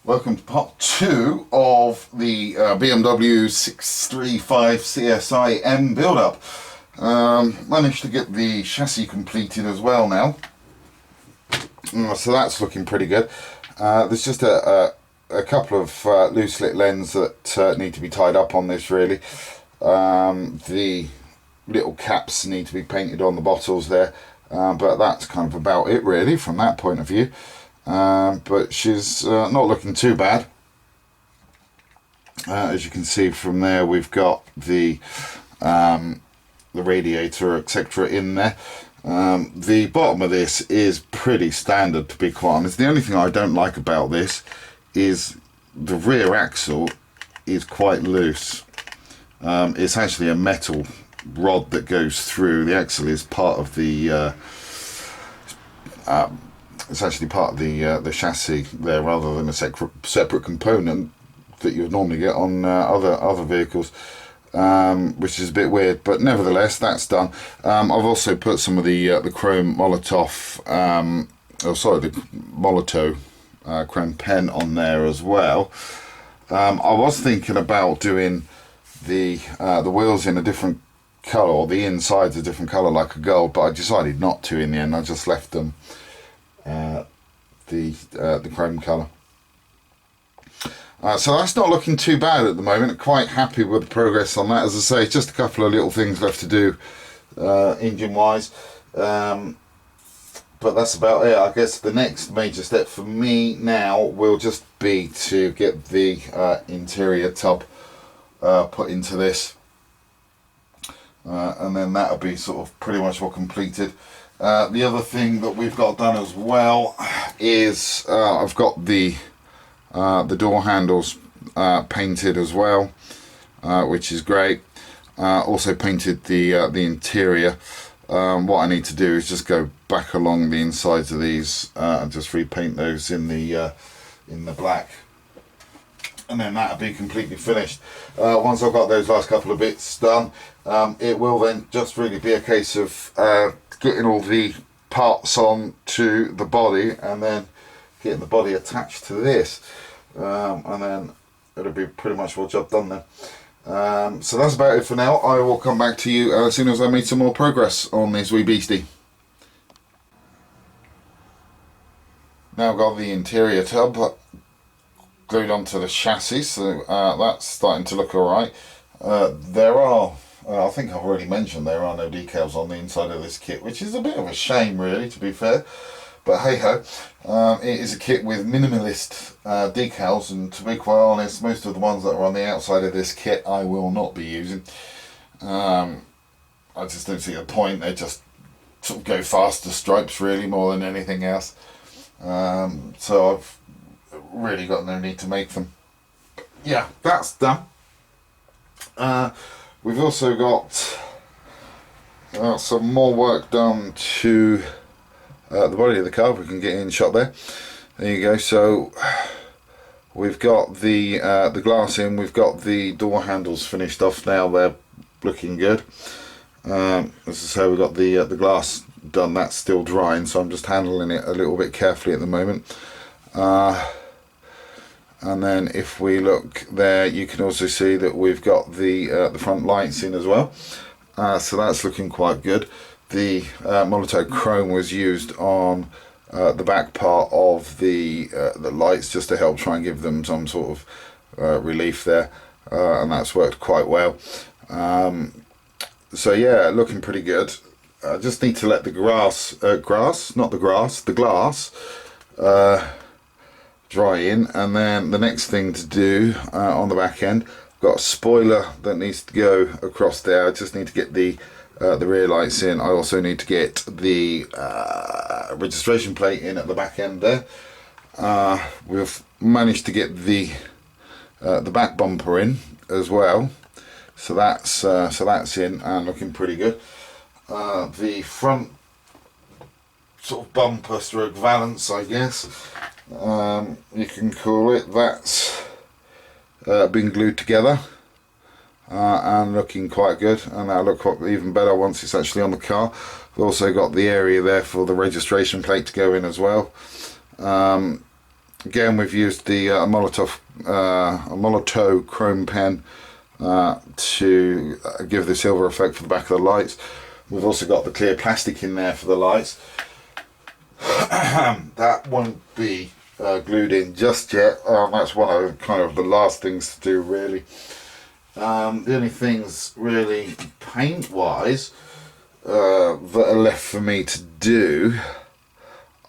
Welcome to part 2 of the BMW M635CSI M build-up. Managed to get the chassis completed as well now, so that's looking pretty good. There's just a couple of loose lit lens that need to be tied up on this really. The little caps need to be painted on the bottles there, but that's kind of about it really from that point of view. But she's not looking too bad. As you can see from there, we've got the radiator, etc. in there. The bottom of this is pretty standard, to be quite honest. The only thing I don't like about this is the rear axle is quite loose. It's actually a metal rod that goes through. The axle is part of the it's actually part of the chassis there, rather than a separate component that you would normally get on other vehicles, which is a bit weird, but nevertheless that's done. I've also put some of the chrome Molotov, the Molotow chrome pen on there as well. I was thinking about doing the wheels in a different colour, or the insides a different colour like a gold, but I decided not to in the end. I just left them the chrome colour. So that's not looking too bad at the moment. I'm quite happy with the progress on that. As I say, just a couple of little things left to do engine wise, but that's about it. I guess the next major step for me now will just be to get the interior tub put into this, and then that'll be sort of pretty much all completed. The other thing that we've got done as well is I've got the door handles painted as well, which is great. Also painted the interior. What I need to do is just go back along the insides of these and just repaint those in the black, and then that'll be completely finished. Once I've got those last couple of bits done, it will then just really be a case of getting all the parts on to the body, and then getting the body attached to this, and then it'll be pretty much all job done then. So that's about it for now. I will come back to you as soon as I made some more progress on this wee beastie. Now I've got the interior tub glued onto the chassis, so that's starting to look alright. There are, I think I've already mentioned, there are no decals on the inside of this kit, which is a bit of a shame really, to be fair, but hey ho. It is a kit with minimalist decals, and to be quite honest, most of the ones that are on the outside of this kit I will not be using. I just don't see the point. They just sort of go faster stripes really, more than anything else. So I've really got no need to make them. Yeah, that's done. We've also got some more work done to the body of the car. We can get in shot there. There you go. So we've got the glass in. We've got the door handles finished off now. They're looking good. As I say, we've got the glass done. That's still drying, so I'm just handling it a little bit carefully at the moment. And then if we look there, you can also see that we've got the front lights in as well. So that's looking quite good. The Molotow chrome was used on the back part of the lights, just to help try and give them some sort of relief there, and that's worked quite well. So yeah, looking pretty good. I just need to let the glass dry in, and then the next thing to do on the back end, I've got a spoiler that needs to go across there. I just need to get the rear lights in. I also need to get the registration plate in at the back end there. We've managed to get the back bumper in as well, so that's in and looking pretty good. The front sort of bumper stroke valance, I guess you can call it, that's been glued together and looking quite good, and that'll look even better once it's actually on the car. We've also got the area there for the registration plate to go in as well. again, we've used the Molotov chrome pen to give the silver effect for the back of the lights. We've also got the clear plastic in there for the lights. That won't be glued in just yet. That's one of kind of the last things to do, really. The only things really paint wise that are left for me to do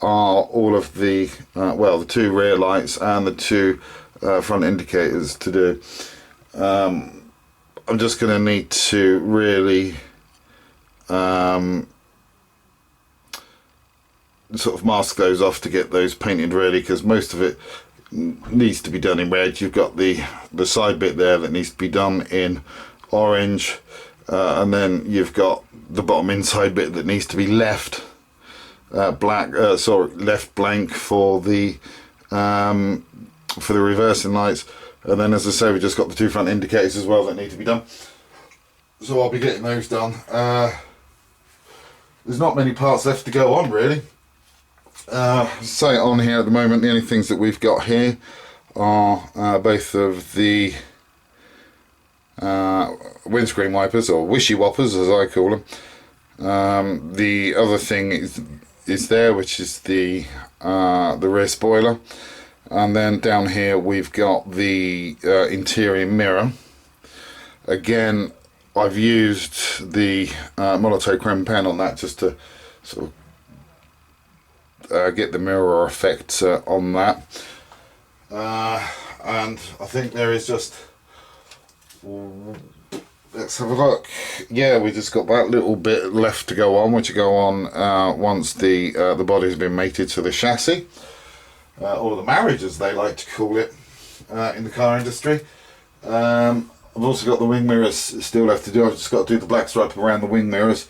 are all of the the 2 rear lights and the 2 front indicators to do. I'm just going to need to really sort of mask those off to get those painted, really, because most of it needs to be done in red. You've got the side bit there that needs to be done in orange, and then you've got the bottom inside bit that needs to be left left blank for the reversing lights. And then, as I say, we've just got the 2 front indicators as well that need to be done, so I'll be getting those done. There's not many parts left to go on, really. So on here at the moment, the only things that we've got here are both of the windscreen wipers, or wishy whoppers as I call them. The other thing is there, which is the rear spoiler, and then down here we've got the interior mirror. Again, I've used the Molotov chrome pen on that just to sort of get the mirror effect on that, and I think there is just, let's have a look. Yeah, we just got that little bit left to go on, which will go on once the body's been mated to the chassis, or the marriage as they like to call it in the car industry. I've also got the wing mirrors still left to do. I've just got to do the black stripe around the wing mirrors,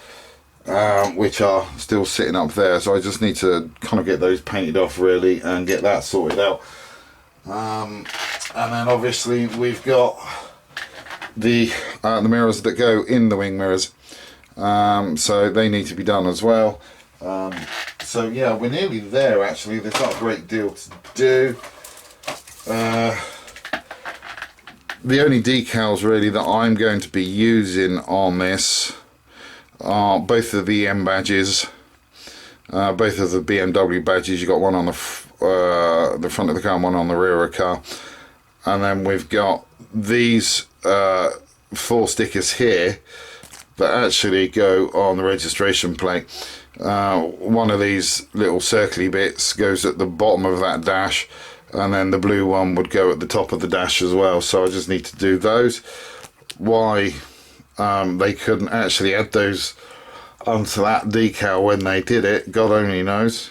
which are still sitting up there, so I just need to kind of get those painted off, really, and get that sorted out. And then obviously we've got the mirrors that go in the wing mirrors, so they need to be done as well. So yeah, we're nearly there actually. There's not a great deal to do. The only decals really that I'm going to be using on this are both of the M badges, both of the BMW badges. You've got one on the front of the car and one on the rear of the car, and then we've got these 4 stickers here that actually go on the registration plate. One of these little circly bits goes at the bottom of that dash, and then the blue one would go at the top of the dash as well, so I just need to do those. Why they couldn't actually add those onto that decal when they did it, God only knows.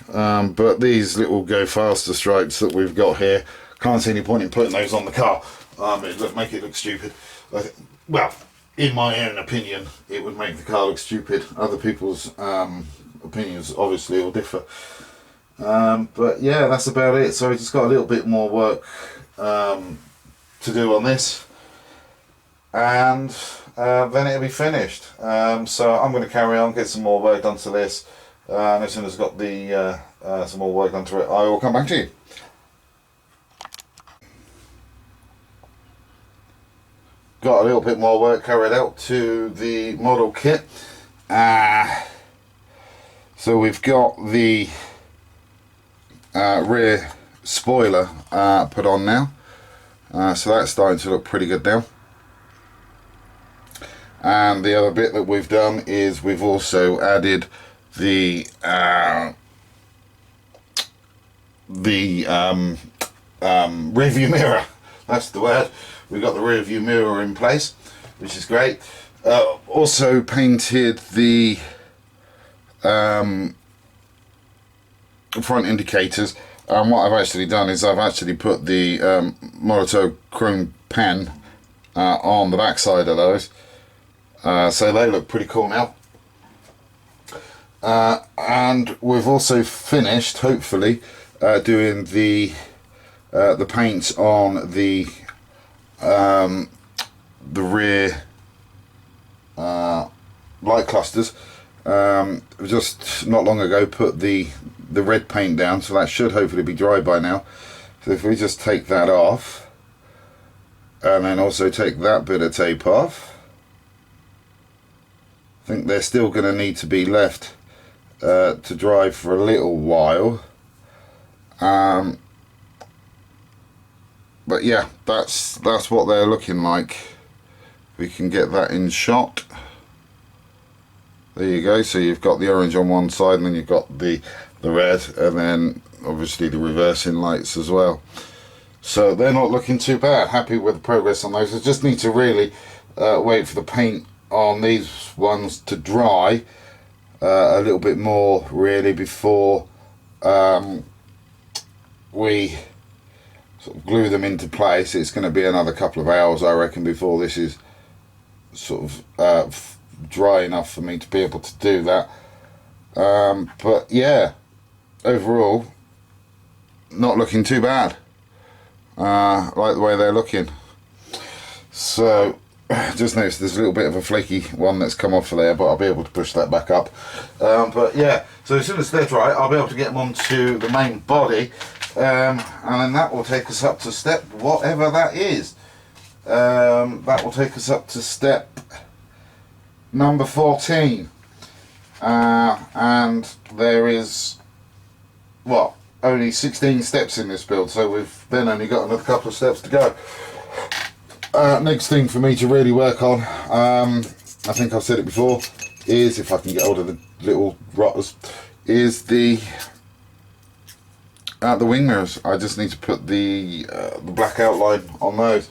But these little go faster stripes that we've got here, can't see any point in putting those on the car. It would make it look stupid. Well, in my own opinion, it would make the car look stupid. Other people's opinions obviously will differ. But yeah, that's about it. So we just got a little bit more work to do on this, and then it'll be finished. So I'm going to carry on, get some more work done to this, and as soon as I've got the some more work done to it, I will come back to you. Got a little bit more work carried out to the model kit. So we've got the rear spoiler put on now, so that's starting to look pretty good now. And the other bit that we've done is we've also added the rear view mirror. That's the word. We've got the rear view mirror in place, which is great. Also painted the front indicators, and what I've actually done is I've actually put the Molotov chrome pen on the back side of those, so they look pretty cool now. And we've also finished, hopefully, doing the paints on the rear light clusters. Just not long ago put the the red paint down, so that should hopefully be dry by now. So if we just take that off, and then also take that bit of tape off, I think they're still going to need to be left to dry for a little while. But yeah, that's what they're looking like. We can get that in shot. There you go. So you've got the orange on one side, and then you've got the red, and then obviously the reversing lights as well. So they're not looking too bad. Happy with the progress on those. I just need to really wait for the paint on these ones to dry a little bit more, really, before we sort of glue them into place. It's going to be another couple of hours, I reckon, before this is sort of dry enough for me to be able to do that. But yeah, overall, not looking too bad. Like the way they're looking. So just noticed there's a little bit of a flaky one that's come off of there, but I'll be able to push that back up. But yeah, so as soon as they're dry, I'll be able to get them onto the main body, and then that will take us up to step whatever that is. That will take us up to step number 14, and there is, what, only 16 steps in this build, so we've then only got another couple of steps to go. Next thing for me to really work on, I think I've said it before, is, if I can get hold of the little rotters, is the wing mirrors. I just need to put the black outline on those,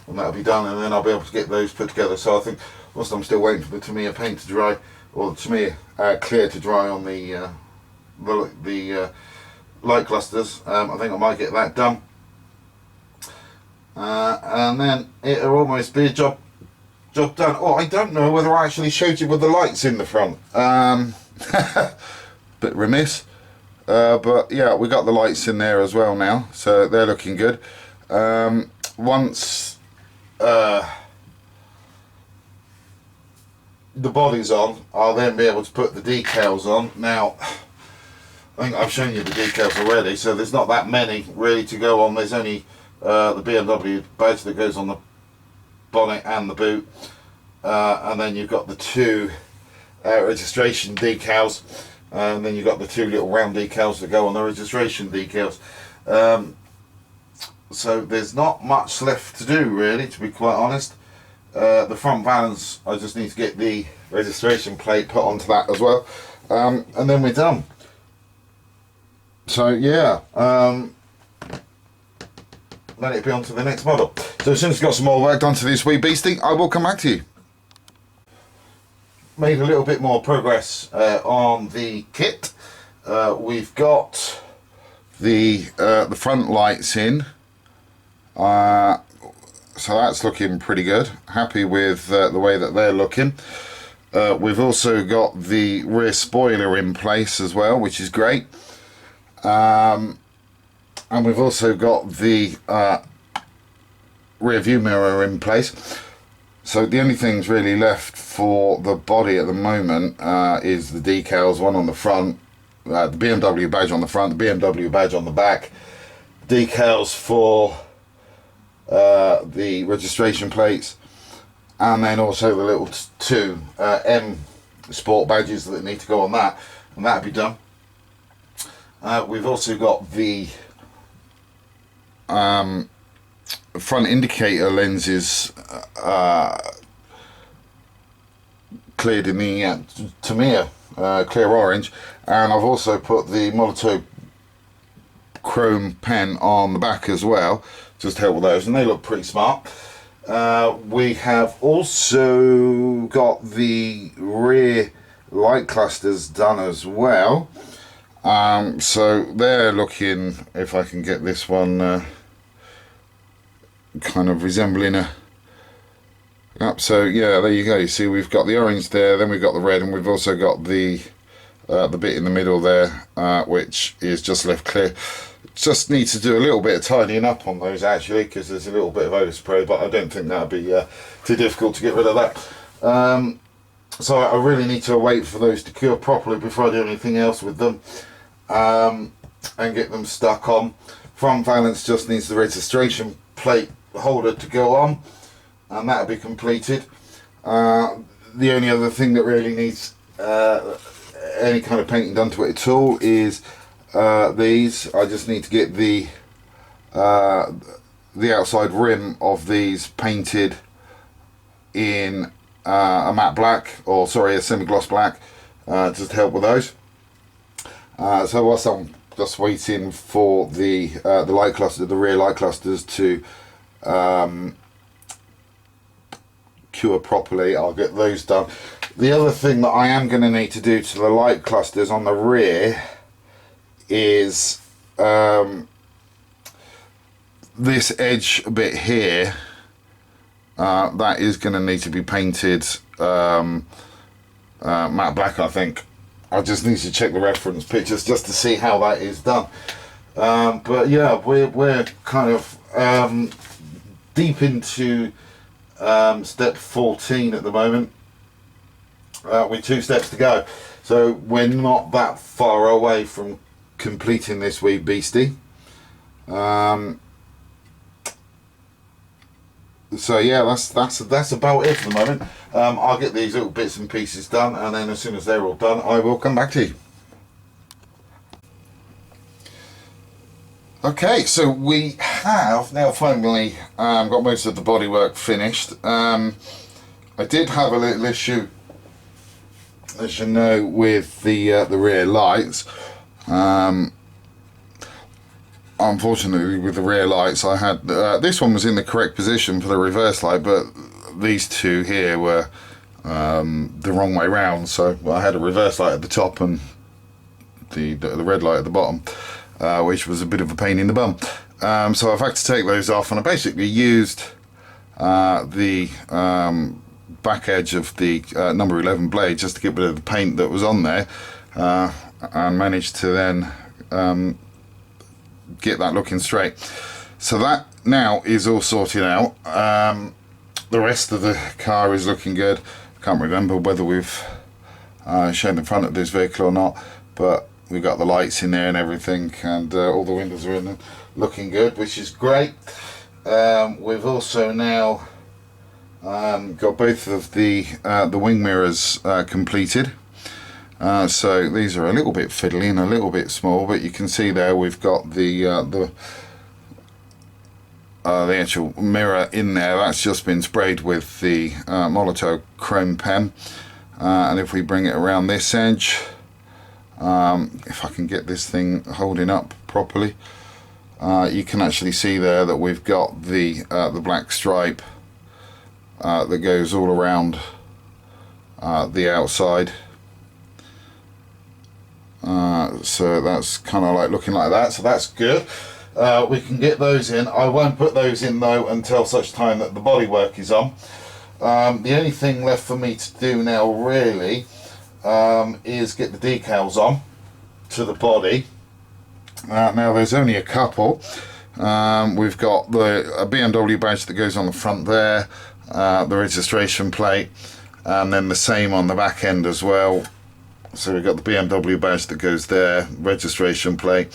and that'll be done, and then I'll be able to get those put together. So I think, whilst I'm still waiting for the Tamiya paint to dry, or the Tamiya clear to dry on the light clusters, I think I might get that done, and then it'll almost be a job done. Oh, I don't know whether I actually showed you with the lights in the front. Bit remiss, but yeah, we got the lights in there as well now, so they're looking good. Once the body's on, I'll then be able to put the decals on. Now, I think I've shown you the decals already, so there's not that many really to go on. There's only the BMW badge that goes on the bonnet and the boot, and then you've got the two registration decals, and then you've got the two little round decals that go on the registration decals. So there's not much left to do, really, to be quite honest. The front valance, I just need to get the registration plate put onto that as well, and then we're done. So yeah, let it be on to the next model. So as soon as I've got some more work done to this wee beastie, I will come back to you. Made a little bit more progress on the kit. We've got the front lights in, so that's looking pretty good. Happy with the way that they're looking. We've also got the rear spoiler in place as well, which is great. And we've also got the rear view mirror in place. So the only things really left for the body at the moment is the decals, one on the front, the BMW badge on the front, the BMW badge on the back, decals for the registration plates, and then also the little two M Sport badges that need to go on that, and that'll be done. We've also got the front indicator lenses cleared in the Tamiya clear orange, and I've also put the Molotov chrome pen on the back as well, just to help with those, and they look pretty smart. We have also got the rear light clusters done as well. So they're looking, if I can get this one kind of resembling a so yeah, there you go. You see, we've got the orange there, then we've got the red, and we've also got the bit in the middle there, which is just left clear. Just need to do a little bit of tidying up on those, actually, because there's a little bit of overspray, but I don't think that'll be too difficult to get rid of that. So I really need to wait for those to cure properly before I do anything else with them. and get them stuck on. Front valance just needs the registration plate holder to go on, and that'll be completed. The only other thing that really needs any kind of painting done to it at all is these. I just need to get the outside rim of these painted in a matte black, or sorry, a semi-gloss black, just to help with those. So whilst I'm just waiting for the light cluster, the rear light clusters to cure properly, I'll get those done. The other thing that I am going to need to do to the light clusters on the rear is this edge bit here. That is going to need to be painted matte black, I think. I just need to check the reference pictures just to see how that is done. But yeah, we're kind of deep into step 14 at the moment, with 2 steps to go. So we're not that far away from completing this wee beastie. So yeah, that's about it for the moment. I'll get these little bits and pieces done, and then as soon as they're all done, I will come back to you. Okay, so we have now finally got most of the bodywork finished. I did have a little issue, as you know, with the rear lights. Unfortunately, with the rear lights, I had this one was in the correct position for the reverse light, but these two here were the wrong way round. So I had a reverse light at the top and the red light at the bottom, which was a bit of a pain in the bum. So I've had to take those off, and I basically used the back edge of the number 11 blade just to get rid of the paint that was on there, and managed to then get that looking straight. So that now is all sorted out. The rest of the car is looking good. I can't remember whether we've shown the front of this vehicle or not, but we've got the lights in there and everything, and all the windows are in and looking good, which is great. We've also now got both of the wing mirrors completed. So these are a little bit fiddly and a little bit small, but you can see there we've got the actual mirror in there. That's just been sprayed with the Molotow chrome pen, and if we bring it around this edge, if I can get this thing holding up properly, you can actually see there that we've got the black stripe that goes all around the outside. So that's kind of like looking like that, so that's good. We can get those in. I won't put those in though until such time that the bodywork is on. The only thing left for me to do now really is get the decals on to the body. Now there's only a couple. We've got a BMW badge that goes on the front there, the registration plate, and then the same on the back end as well. So we've got the BMW badge that goes there, registration plate,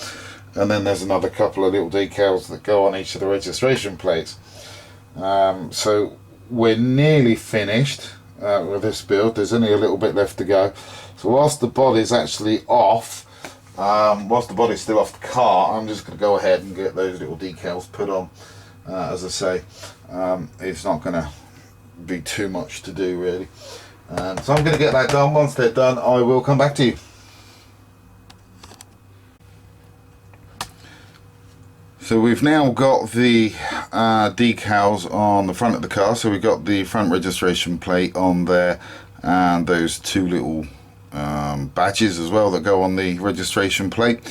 and then there's another couple of little decals that go on each of the registration plates. So we're nearly finished with this build. There's only a little bit left to go. So whilst the body's actually off, whilst the body's still off the car, I'm just going to go ahead and get those little decals put on. As I say, it's not going to be too much to do really. So I'm going to get that done. Once they're done, I will come back to you. So we've now got the decals on the front of the car. So we've got the front registration plate on there, and those two little badges as well that go on the registration plate.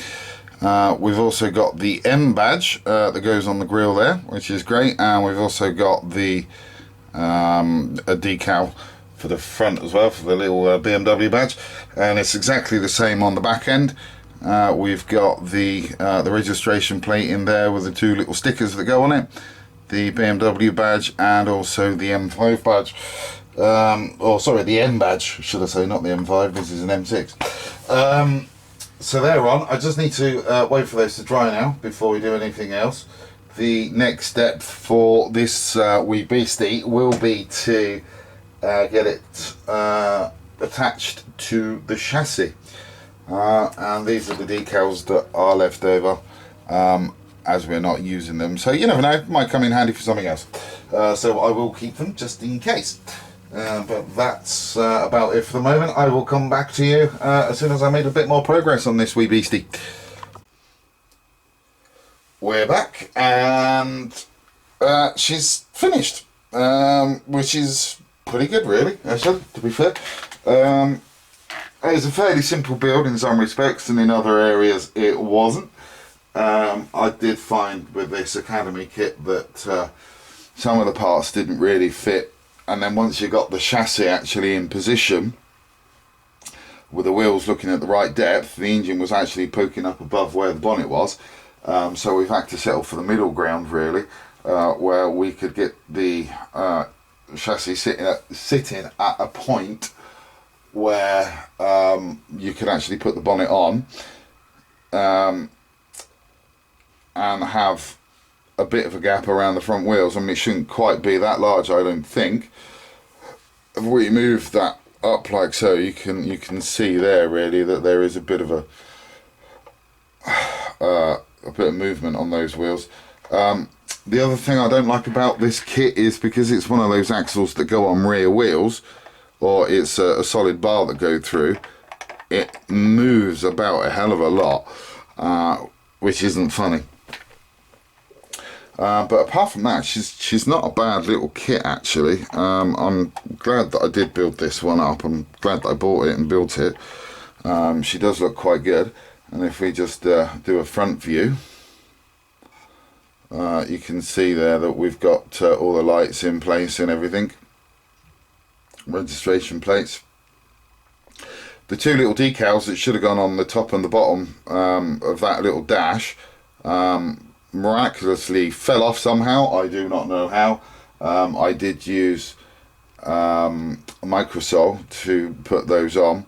We've also got the M badge that goes on the grille there, which is great, and we've also got the a decal for the front as well, for the little BMW badge, and it's exactly the same on the back end. We've got the registration plate in there with the two little stickers that go on it, the BMW badge and also the M5 badge, or sorry, the M badge should I say, not the M5, this is an M6. So they're on. I just need to wait for those to dry now before we do anything else. The next step for this wee beastie will be to get it attached to the chassis. And these are the decals that are left over as we're not using them. So you never know, might come in handy for something else. So I will keep them just in case. But that's about it for the moment. I will come back to you as soon as I made a bit more progress on this wee beastie. We're back and she's finished, which is pretty good really, actually, to be fair. It's a fairly simple build in some respects, and in other areas it wasn't. I did find with this Academy kit that some of the parts didn't really fit, and then once you got the chassis actually in position with the wheels looking at the right depth, the engine was actually poking up above where the bonnet was. So we've had to settle for the middle ground really, where we could get the chassis sitting at a point where you could actually put the bonnet on and have a bit of a gap around the front wheels. I mean, it shouldn't quite be that large, I don't think. If we move that up like so, you can see there really that there is a bit of movement on those wheels. The other thing I don't like about this kit is because it's one of those axles that go on rear wheels, or it's a solid bar that go through, it moves about a hell of a lot, which isn't funny. But apart from that, she's not a bad little kit actually. I'm glad that I did build this one up. I'm glad that I bought it and built it. She does look quite good. And if we just do a front view, you can see there that we've got all the lights in place and everything. Registration plates. The two little decals that should have gone on the top and the bottom of that little dash miraculously fell off somehow. I do not know how. I did use Microsol to put those on,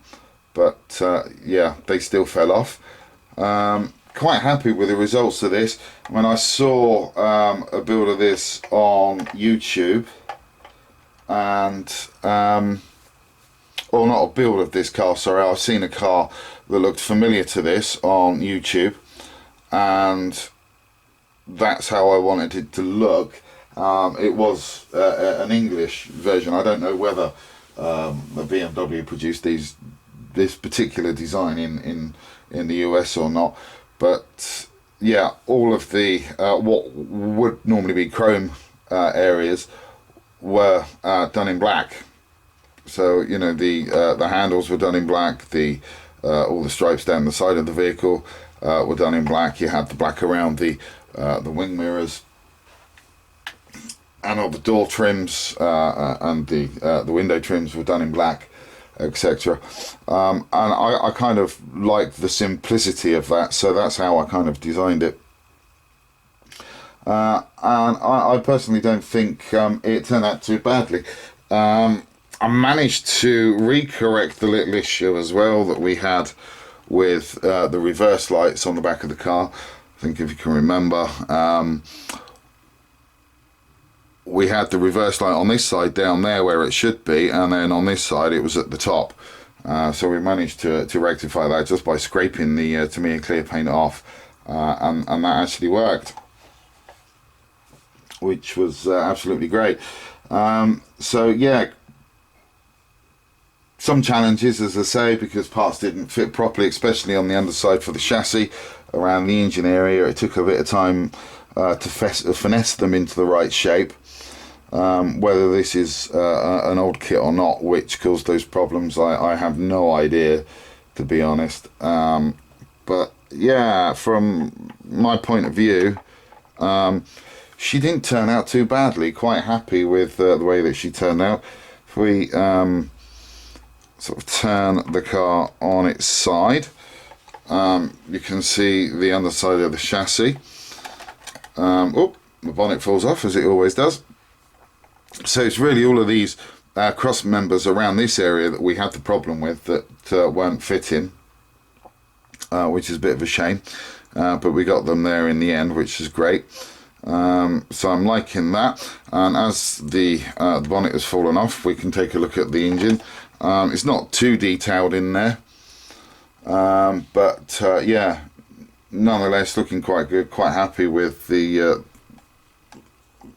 but yeah, they still fell off. Quite happy with the results of this. When I saw a build of this on YouTube, and or not a build of this car, sorry, I've seen a car that looked familiar to this on YouTube, and that's how I wanted it to look. It was an English version. I don't know whether the BMW produced this particular design in the US or not, but yeah, all of the what would normally be chrome areas were done in black. So you know, the handles were done in black, all the stripes down the side of the vehicle were done in black. You had the black around the wing mirrors, and all the door trims and the window trims were done in black, etc. And I kind of liked the simplicity of that, so that's how I kind of designed it. And I personally don't think it turned out too badly. I managed to recorrect the little issue as well that we had with the reverse lights on the back of the car. I think if you can remember, we had the reverse light on this side down there where it should be, and then on this side it was at the top. So we managed to rectify that just by scraping the Tamiya clear paint off, and that actually worked, which was absolutely great. So yeah, some challenges, as I say, because parts didn't fit properly, especially on the underside for the chassis around the engine area. It took a bit of time to finesse them into the right shape. Whether this is an old kit or not which caused those problems, I have no idea, to be honest. But yeah, from my point of view, she didn't turn out too badly. Quite happy with the way that she turned out. If we sort of turn the car on its side, you can see the underside of the chassis. Oh, the bonnet falls off, as it always does. So it's really all of these cross members around this area that we had the problem with, that weren't fitting. which is a bit of a shame, but we got them there in the end, which is great. So I'm liking that. And as the bonnet has fallen off, we can take a look at the engine. It's not too detailed in there, but yeah, nonetheless looking quite good. Quite happy with the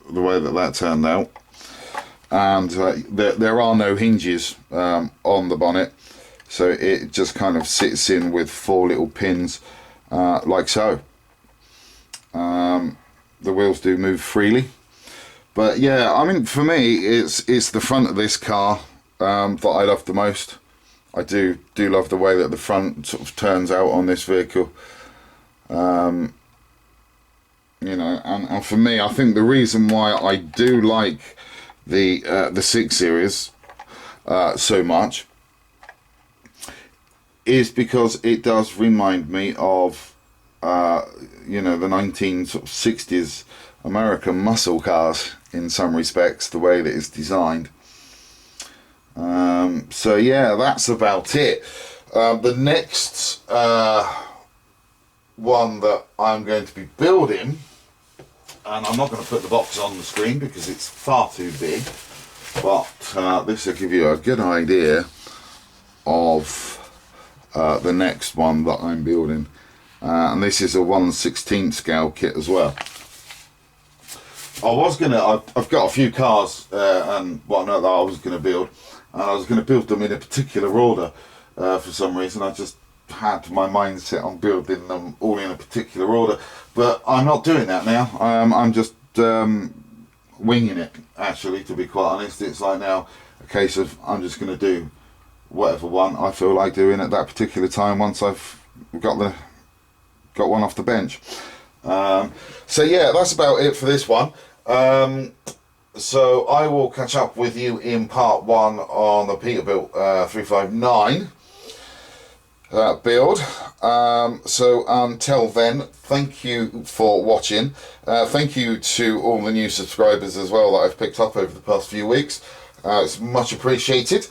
way that turned out. And there are no hinges on the bonnet, so it just kind of sits in with 4 little pins like so. The wheels do move freely, but yeah, I mean, for me it's the front of this car that I love the most. I do love the way that the front sort of turns out on this vehicle. You know, and for me, I think the reason why I do like the 6 Series so much is because it does remind me of you know, the 1960s American muscle cars in some respects, the way that it's designed. So yeah, that's about it. The next one that I'm going to be building, and I'm not going to put the box on the screen because it's far too big, but this will give you a good idea of the next one that I'm building. And this is a 1/16 scale kit as well. I've got a few cars and whatnot that I was going to build, and I was going to build them in a particular order. For some reason I just had my mindset on building them all in a particular order, but I'm not doing that now. I'm just winging it, actually, to be quite honest. It's like now a case of I'm just going to do whatever one I feel like doing at that particular time once I've got one off the bench. So yeah, that's about it for this one. So I will catch up with you in part 1 on the Peterbilt 359 build. So until then, thank you for watching. Thank you to all the new subscribers as well that I've picked up over the past few weeks. It's much appreciated.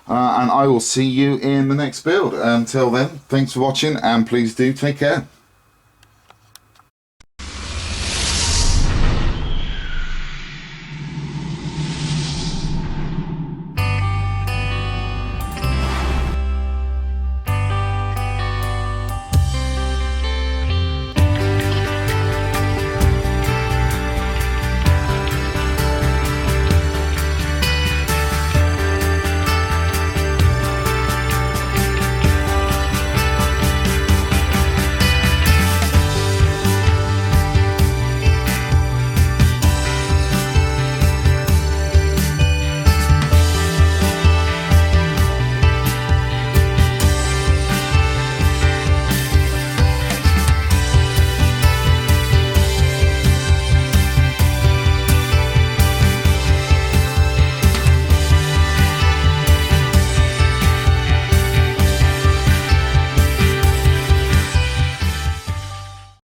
And I will see you in the next build. Until then, thanks for watching, and please do take care.